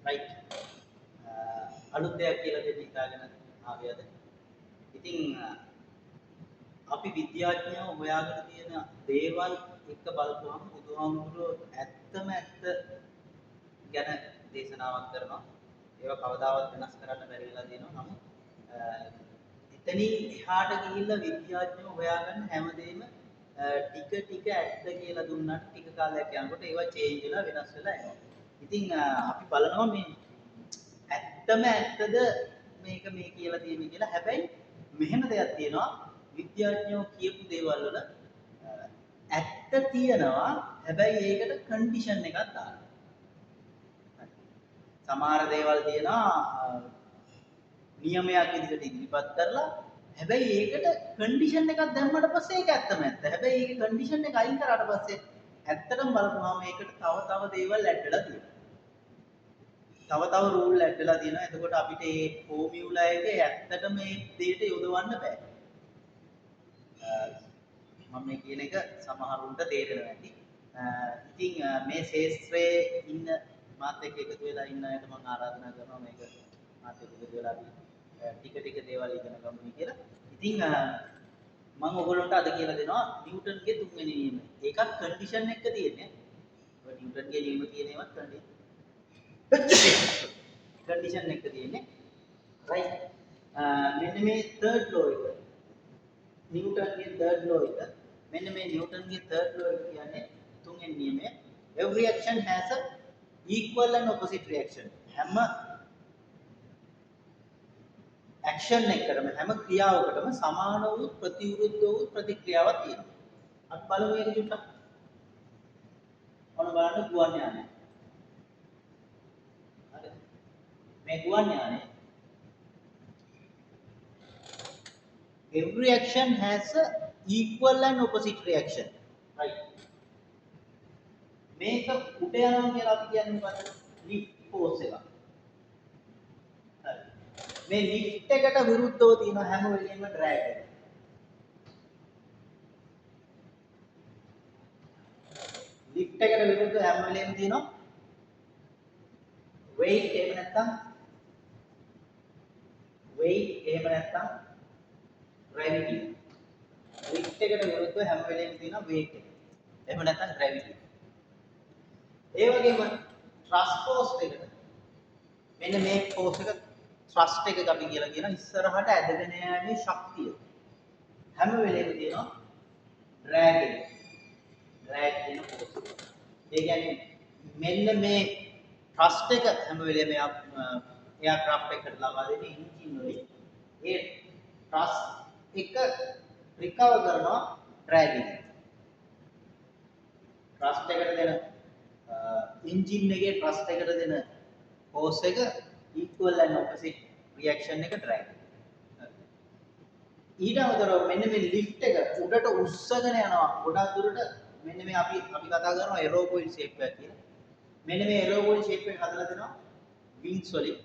right අලුත් දෙයක් කියලා දෙන්න හිතාගෙන ආවියද ඉතින් අපි විද්‍යාඥයෝ හොයාගෙන තියෙන දේවල් එක බලපුවම බුදුහාමුදුරුවෝ ඇත්තම ඇත්ත ගැන දේශනාවක් කරනවා. ඒවා කවදාවත් වෙනස් කරන්න බැරි වෙලා තියෙනවා. නමුත් එතනින් එහාට ගිහිල්ලා විද්‍යාඥයෝ හොයාගන්න හැමදේම ටික ටික ඇත්ත කියලා දුන්නාට ටික කාලයක් යනකොට ඒවා චේන්ජ් වෙලා වෙනස් වෙලා යනවා. ඉතින් අපි බලනවා මේ ඇත්තම ඇත්තද මේක මේ කියලා තියෙන්නේ කියලා. හැබැයි මෙහෙම දෙයක් තියෙනවා විද්‍යාඥයෝ කියපු දේවල් වල ඇත්ත තියෙනවා. හැබැයි ඒකට කන්ඩිෂන් එකක් දානවා. සමහර දේවල් තියෙනවා නියමයක් විදිහට ඉදිරිපත් කරලා හැබැයි ඒකට කන්ඩිෂන් එකක් දැම්මට පස්සේ ඒක ඇත්තම ඇත්ත. හැබැයි ඒක කන්ඩිෂන් එක අයින් කරාට පස්සේ ඇත්තටම බලපුවාම ඒකට තව දේවල් ඇඩ් වෙලා තියෙනවා. තව රූල් ඇඩ් වෙලා තියෙනවා. එතකොට අපිට මේ ෆෝමියුලා එක ඇත්තටම මේ දෙයට යොදවන්න බෑ. මම මේ කියන එක සමහරුන්ට තේරෙනවා ඇති. ඉතින් මේ ශාස්ත්‍රයේ ඉන්න මාත් එක්ක එකතු වෙලා ඉන්න අයට මම ආරාධනා කරනවා මේක මාත් එක්ක එකතු වෙලා අපි ටික දේවල් ඉගෙන ගමු කියලා. ඉතින් මම ඔයගොල්ලන්ට අද කියලා දෙනවා නිව්ටන්ගේ තුන්වෙනි නියමය. ඒකත් කන්ඩිෂන් එක තියෙන්නේ. ඔය නිව්ටන්ගේ නියම කියන ඒවත් කන්ඩිෂන් එක තියෙන්නේ. රයිට්. මෙන්න මේ third law එක. නිව්ටන්ගේ third law එක. මෙන්න මේ නිව්ටන්ගේ third law එක කියන්නේ තුන්වෙනි නියමය. Every action has a equal and opposite reaction. හැම ඇක්ෂන් එකකටම හැම ක්‍රියාවකටම සමාන වූ ප්‍රතිවිරුද්ධ වූ ප්‍රතික්‍රියාවක් තියෙනවා. අපි බලමු මේක චුට්ටක්. ඔන්න බලන්න ගුවන් යානය. හරි. මේ ගුවන් යානය every action has a equal and opposite reaction. Right. මේක උඩ යනවා කියලා අපි කියන්නේ මොකද්ද? lift force එක. මේ ලිෆ්ට් එකට විරුද්ධව තියෙන හැම වෙලෙම ඩ්‍රැග් එක. ලිෆ්ට් එකට විරුද්ධව හැම වෙලෙම තියෙනවා weight එහෙම නැත්නම් gravity. ලිෆ්ට් එකට විරුද්ධව හැම වෙලෙම තියෙනවා weight එක. එහෙම නැත්නම් gravity. ඒ වගේම thrust force එකට මෙන්න මේ force එක thrust එක අපි කියලා කියන ඉස්සරහට ඇදගෙන යෑමේ ශක්තිය හැම වෙලේම තියෙනවා drag එක. drag කියන force. ඒ කියන්නේ මෙන්න මේ thrust එක හැම වෙලේම aircraft එකට ලබා දෙන engine වලින් ඒ thrust එක recover කරනවා drag එක. thrust එකට දෙන engine එකේ thrust එකට දෙන force එක equal and opposite reaction එක drag. ඊට අමතරව මෙන්න මේ lift එක උඩට උස්සගෙන යනවා. ගොඩක් දුරට මෙන්න මේ අපි කතා කරනවා aerofoil shape එකක් කියලා. මෙන්න මේ aerofoil shape එක හදලා දෙනවා wings වලින්.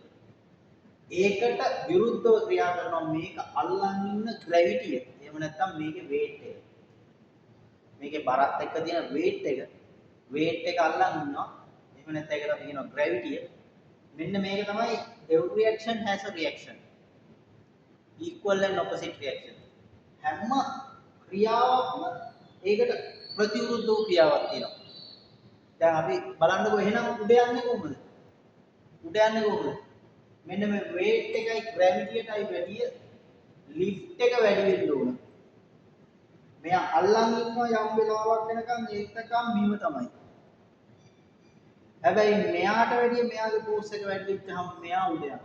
ඒකට විරුද්ධව ක්‍රියා කරනවා මේක අල්ලන් ඉන්න gravity එක. එහෙම නැත්නම් මේකේ weight එක. මේකේ බරත් එක්ක තියෙන weight එක අල්ලන් ඉන්නවා. එහෙම නැත්නම් ඒකට අපි කියනවා gravity එක. මෙන්න මේක තමයි every action has a reaction. Equal and opposite reaction. හැම ක්‍රියාවක්ම ඒකට ප්‍රතිවිරුද්ධ වූ ක්‍රියාවක් තියෙනවා. දැන් අපි බලන්නකෝ එහෙනම් උඩ යන්නේ කොහොමද? මෙන්න මේ weight එකයි gravity එකයි වැඩිය lift එක වැඩි වෙන්න ඕන. මෙයා අල්ලන් ඉන්නවා යම් වෙලාවක් වෙනකන් ඒකකම් බිම තමයි. හැබැයි මෙයාට වැඩිය මෙයාගේ force එක වැඩි වෙච්චහම මෙයා උඩ යනවා.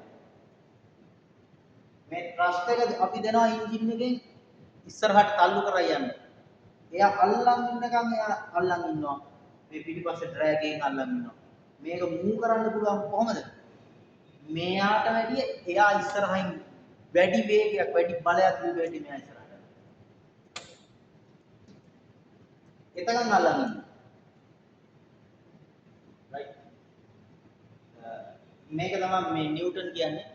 මේ thrust එක අපි දෙනවා engine එකෙන් ඉස්සරහට තල්ලු කරලා යන්න. එයා අල්ලන් ඉන්නකම් එයා අල්ලන් ඉන්නවා. මේ පිටිපස්සේ drag එකෙන් අල්ලන් ඉන්නවා. මේක move කරන්න පුළුවන් කොහොමද? මෙයාට වැඩිය එයා ඉස්සරහින් වැඩි වේගයක් වැඩි බලයක් දීලා මෙයා ඉස්සරහට. එතකන් අල්ලන් ඉන්නවා. මේක තමයි මේ නිව්ටන් කියන්නේ.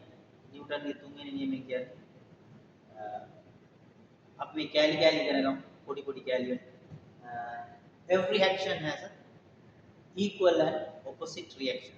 නිව්ටන්ගේ තුන්වෙනි නියමය කියන්නේ. අපි මේ කැලි ඉගෙන ගමු. පොඩි කැලි වල. Every action has a equal and opposite reaction.